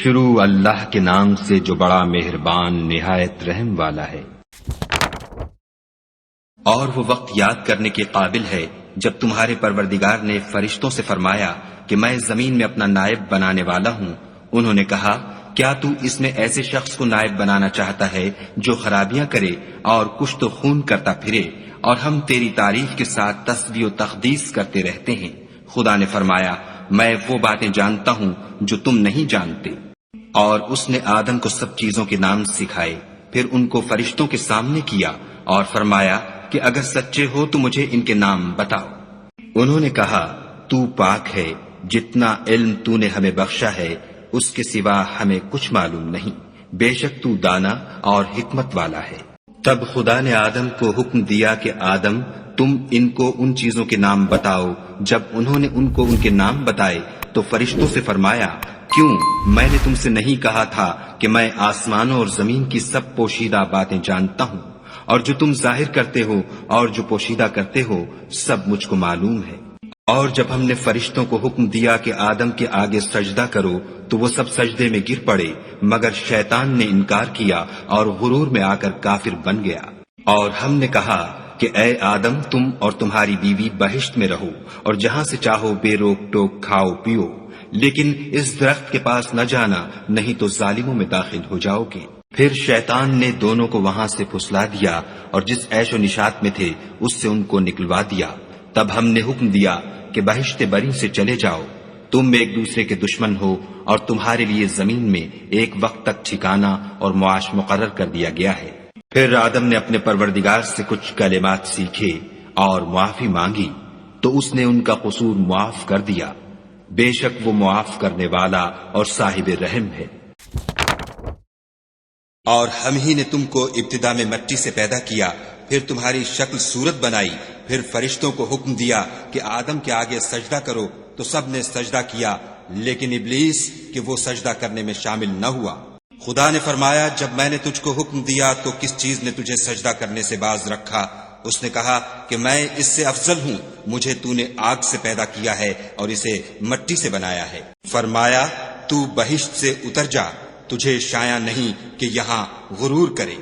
شروع اللہ کے نام سے جو بڑا مہربان نہایت رحم والا ہے۔ اور وہ وقت یاد کرنے کے قابل ہے جب تمہارے پروردگار نے فرشتوں سے فرمایا کہ میں زمین میں اپنا نائب بنانے والا ہوں۔ انہوں نے کہا کیا تو اس میں ایسے شخص کو نائب بنانا چاہتا ہے جو خرابیاں کرے اور کشت و خون کرتا پھرے، اور ہم تیری تعریف کے ساتھ تسبیح و تقدیس کرتے رہتے ہیں۔ خدا نے فرمایا میں وہ باتیں جانتا ہوں جو تم نہیں جانتے۔ اور اس نے آدم کو سب چیزوں کے نام سکھائے، پھر ان کو فرشتوں کے سامنے کیا اور فرمایا کہ اگر سچے ہو تو مجھے ان کے نام بتاؤ۔ انہوں نے کہا تو پاک ہے، جتنا علم تو نے ہمیں بخشا ہے اس کے سوا ہمیں کچھ معلوم نہیں، بے شک تو دانا اور حکمت والا ہے۔ تب خدا نے آدم کو حکم دیا کہ آدم تم ان کو ان چیزوں کے نام بتاؤ۔ جب انہوں نے ان کو ان کے نام بتائے تو فرشتوں سے فرمایا کیوں میں نے تم سے نہیں کہا تھا کہ میں آسمانوں اور زمین کی سب پوشیدہ باتیں جانتا ہوں، اور جو تم ظاہر کرتے ہو اور جو پوشیدہ کرتے ہو سب مجھ کو معلوم ہے۔ اور جب ہم نے فرشتوں کو حکم دیا کہ آدم کے آگے سجدہ کرو تو وہ سب سجدے میں گر پڑے، مگر شیطان نے انکار کیا اور غرور میں آ کر کافر بن گیا۔ اور ہم نے کہا کہ اے آدم تم اور تمہاری بیوی بہشت میں رہو اور جہاں سے چاہو بے روک ٹوک کھاؤ پیو، لیکن اس درخت کے پاس نہ جانا نہیں تو ظالموں میں داخل ہو جاؤ گے۔ پھر شیطان نے دونوں کو وہاں سے پھسلا دیا اور جس عیش و نشاط میں تھے اس سے ان کو نکلوا دیا۔ تب ہم نے حکم دیا کہ بہشت بری سے چلے جاؤ، تم ایک دوسرے کے دشمن ہو اور تمہارے لیے زمین میں ایک وقت تک ٹھکانہ اور معاش مقرر کر دیا گیا ہے۔ پھر آدم نے اپنے پروردگار سے کچھ کلمات سیکھے اور معافی مانگی تو اس نے ان کا قصور معاف کر دیا، بے شک وہ معاف کرنے والا اور صاحب رحم ہے۔ اور ہم ہی نے تم کو ابتدا میں مٹی سے پیدا کیا، پھر تمہاری شکل صورت بنائی، پھر فرشتوں کو حکم دیا کہ آدم کے آگے سجدہ کرو تو سب نے سجدہ کیا، لیکن ابلیس کہ وہ سجدہ کرنے میں شامل نہ ہوا۔ خدا نے فرمایا جب میں نے تجھ کو حکم دیا تو کس چیز نے تجھے سجدہ کرنے سے باز رکھا؟ اس نے کہا کہ میں اس سے افضل ہوں، مجھے تو نے آگ سے پیدا کیا ہے اور اسے مٹی سے بنایا ہے۔ فرمایا تو بہشت سے اتر جا، تجھے شایع نہیں کہ یہاں غرور کرے،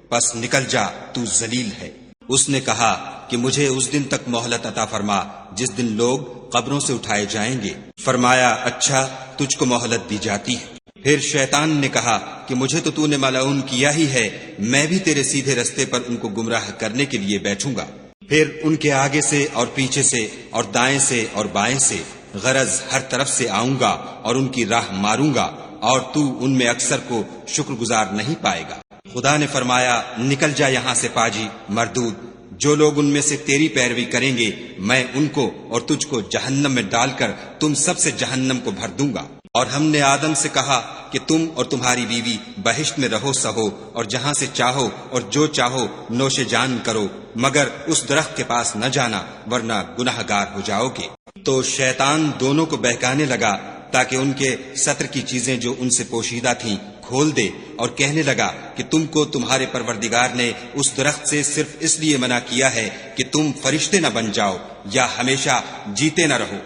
پس نکل جا تو ذلیل ہے۔ اس نے کہا کہ مجھے اس دن تک مہلت عطا فرما جس دن لوگ قبروں سے اٹھائے جائیں گے۔ فرمایا اچھا تجھ کو مہلت دی جاتی ہے۔ پھر شیطان نے کہا کہ مجھے تو نے ملعون کیا ہی ہے، میں بھی تیرے سیدھے رستے پر ان کو گمراہ کرنے کے لیے بیٹھوں گا۔ پھر ان کے آگے سے اور پیچھے سے اور دائیں سے اور بائیں سے غرض ہر طرف سے آؤں گا اور ان کی راہ ماروں گا، اور تو ان میں اکثر کو شکر گزار نہیں پائے گا۔ خدا نے فرمایا نکل جا یہاں سے پاجی مردود، جو لوگ ان میں سے تیری پیروی کریں گے میں ان کو اور تجھ کو جہنم میں ڈال کر تم سب سے جہنم کو بھر دوں گا۔ اور ہم نے آدم سے کہا کہ تم اور تمہاری بیوی بہشت میں رہو سہو اور جہاں سے چاہو اور جو چاہو نوش جان کرو، مگر اس درخت کے پاس نہ جانا ورنہ گناہ گار ہو جاؤ گے۔ تو شیطان دونوں کو بہکانے لگا تاکہ ان کے ستر کی چیزیں جو ان سے پوشیدہ تھیں کھول دے، اور کہنے لگا کہ تم کو تمہارے پروردگار نے اس درخت سے صرف اس لیے منع کیا ہے کہ تم فرشتے نہ بن جاؤ یا ہمیشہ جیتے نہ رہو۔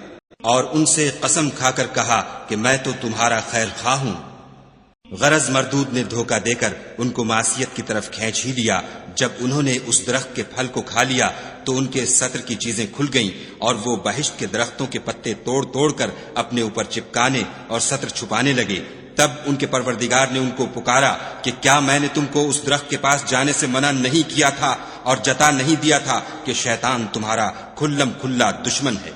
اور ان سے قسم کھا کر کہا کہ میں تو تمہارا خیر خواہ ہوں۔ غرض مردود نے دھوکہ دے کر ان کو معصیت کی طرف کھینچ ہی لیا۔ جب انہوں نے اس درخت کے پھل کو کھا لیا تو ان کے ستر کی چیزیں کھل گئیں، اور وہ بہشت کے درختوں کے پتے توڑ توڑ کر اپنے اوپر چپکانے اور ستر چھپانے لگے۔ تب ان کے پروردگار نے ان کو پکارا کہ کیا میں نے تم کو اس درخت کے پاس جانے سے منع نہیں کیا تھا اور جتا نہیں دیا تھا کہ شیطان تمہارا کھلم کھلا دشمن ہے؟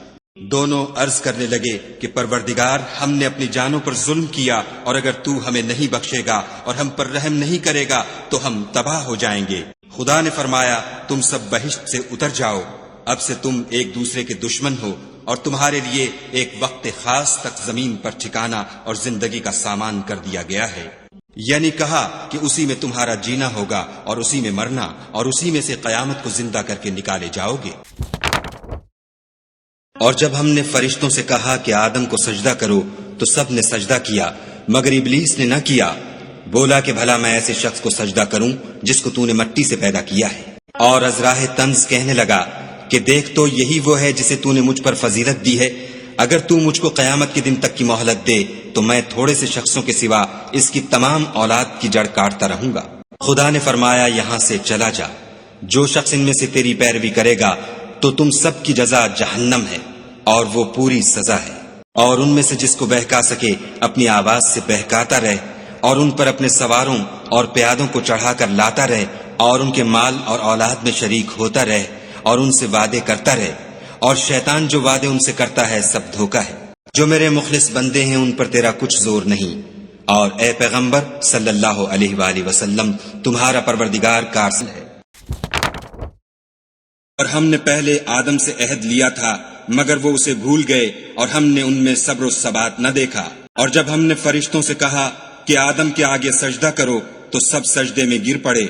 دونوں عرض کرنے لگے کہ پروردگار ہم نے اپنی جانوں پر ظلم کیا، اور اگر تو ہمیں نہیں بخشے گا اور ہم پر رحم نہیں کرے گا تو ہم تباہ ہو جائیں گے۔ خدا نے فرمایا تم سب بہشت سے اتر جاؤ، اب سے تم ایک دوسرے کے دشمن ہو، اور تمہارے لیے ایک وقت خاص تک زمین پر ٹھکانہ اور زندگی کا سامان کر دیا گیا ہے۔ یعنی کہا کہ اسی میں تمہارا جینا ہوگا اور اسی میں مرنا، اور اسی میں سے قیامت کو زندہ کر کے نکالے جاؤ گے۔ اور جب ہم نے فرشتوں سے کہا کہ آدم کو سجدہ کرو تو سب نے سجدہ کیا، مگر ابلیس نے نہ کیا، بولا کہ بھلا میں ایسے شخص کو سجدہ کروں جس کو تو نے مٹی سے پیدا کیا ہے۔ اور از راہ طنز کہنے لگا کہ دیکھ تو یہی وہ ہے جسے تو نے مجھ پر فضیلت دی ہے، اگر تو مجھ کو قیامت کے دن تک کی مہلت دے تو میں تھوڑے سے شخصوں کے سوا اس کی تمام اولاد کی جڑ کاٹتا رہوں گا۔ خدا نے فرمایا یہاں سے چلا جا، جو شخص ان میں سے تیری پیروی کرے گا تو تم سب کی جزا جہنم ہے اور وہ پوری سزا ہے۔ اور ان میں سے جس کو بہکا سکے اپنی آواز سے بہکاتا رہے، اور ان پر اپنے سواروں اور پیادوں کو چڑھا کر لاتا رہے، اور ان کے مال اور اولاد میں شریک ہوتا رہے، اور ان سے وعدے کرتا رہے، اور شیطان جو وعدے ان سے کرتا ہے سب دھوکا ہے۔ جو میرے مخلص بندے ہیں ان پر تیرا کچھ زور نہیں، اور اے پیغمبر صلی اللہ علیہ وآلہ وسلم تمہارا پروردگار کارساز ہے۔ اور ہم نے پہلے آدم سے عہد لیا تھا مگر وہ اسے بھول گئے، اور ہم نے ان میں صبر و ثبات نہ دیکھا۔ اور جب ہم نے فرشتوں سے کہا کہ آدم کے آگے سجدہ کرو تو سب سجدے میں گر پڑے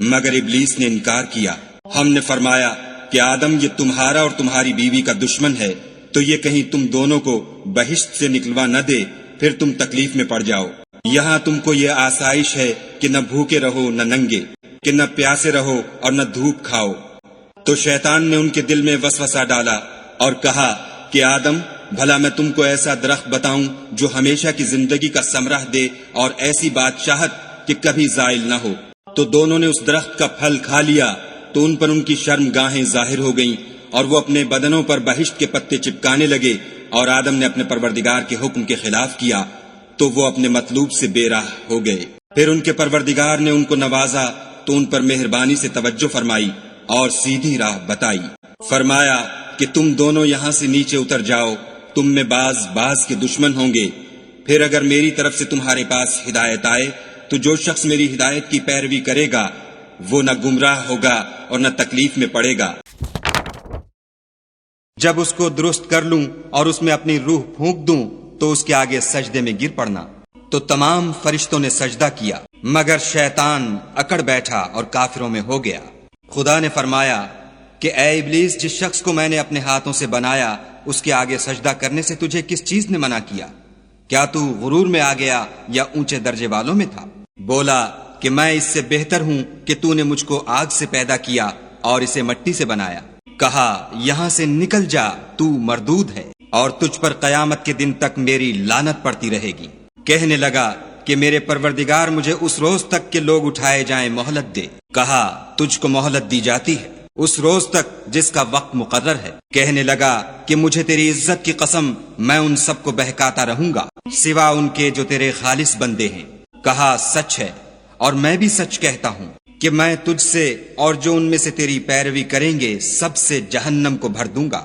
مگر ابلیس نے انکار کیا۔ ہم نے فرمایا کہ آدم یہ تمہارا اور تمہاری بیوی کا دشمن ہے، تو یہ کہیں تم دونوں کو بہشت سے نکلوا نہ دے، پھر تم تکلیف میں پڑ جاؤ۔ یہاں تم کو یہ آسائش ہے کہ نہ بھوکے رہو نہ ننگے، کہ نہ پیاسے رہو اور نہ دھوپ کھاؤ۔ تو شیطان نے ان کے دل میں وسوسہ ڈالا اور کہا کہ آدم بھلا میں تم کو ایسا درخت بتاؤں جو ہمیشہ کی زندگی کا ثمرہ دے اور ایسی بادشاہت کہ کبھی زائل نہ ہو۔ تو دونوں نے اس درخت کا پھل کھا لیا تو ان پر ان کی شرم گاہیں ظاہر ہو گئیں، اور وہ اپنے بدنوں پر بہشت کے پتے چپکانے لگے، اور آدم نے اپنے پروردگار کے حکم کے خلاف کیا تو وہ اپنے مطلوب سے بے راہ ہو گئے۔ پھر ان کے پروردگار نے ان کو نوازا تو ان پر مہربانی سے توجہ فرمائی اور سیدھی راہ بتائی۔ فرمایا کہ تم دونوں یہاں سے نیچے اتر جاؤ، تم میں بعض کے دشمن ہوں گے۔ پھر اگر میری طرف سے تمہارے پاس ہدایت آئے تو جو شخص میری ہدایت کی پیروی کرے گا وہ نہ گمراہ ہوگا اور نہ تکلیف میں پڑے گا۔ جب اس کو درست کر لوں اور اس میں اپنی روح پھونک دوں تو اس کے آگے سجدے میں گر پڑنا۔ تو تمام فرشتوں نے سجدہ کیا مگر شیطان اکڑ بیٹھا اور کافروں میں ہو گیا۔ خدا نے فرمایا کہ اے ابلیس، جس شخص کو میں نے اپنے ہاتھوں سے بنایا اس کے آگے سجدہ کرنے سے تجھے کس چیز نے منع کیا؟ کیا تو غرور میں آ گیا یا اونچے درجے والوں میں تھا؟ بولا کہ میں اس سے بہتر ہوں کہ تو نے مجھ کو آگ سے پیدا کیا اور اسے مٹی سے بنایا۔ کہا یہاں سے نکل جا، تو مردود ہے اور تجھ پر قیامت کے دن تک میری لعنت پڑتی رہے گی۔ کہنے لگا کہ میرے پروردگار مجھے اس روز تک کہ لوگ اٹھائے جائیں مہلت دے۔ کہا تجھ کو مہلت دی جاتی ہے اس روز تک جس کا وقت مقرر ہے۔ کہنے لگا کہ مجھے تیری عزت کی قسم میں ان سب کو بہکاتا رہوں گا سوا ان کے جو تیرے خالص بندے ہیں۔ کہا سچ ہے اور میں بھی سچ کہتا ہوں کہ میں تجھ سے اور جو ان میں سے تیری پیروی کریں گے سب سے جہنم کو بھر دوں گا۔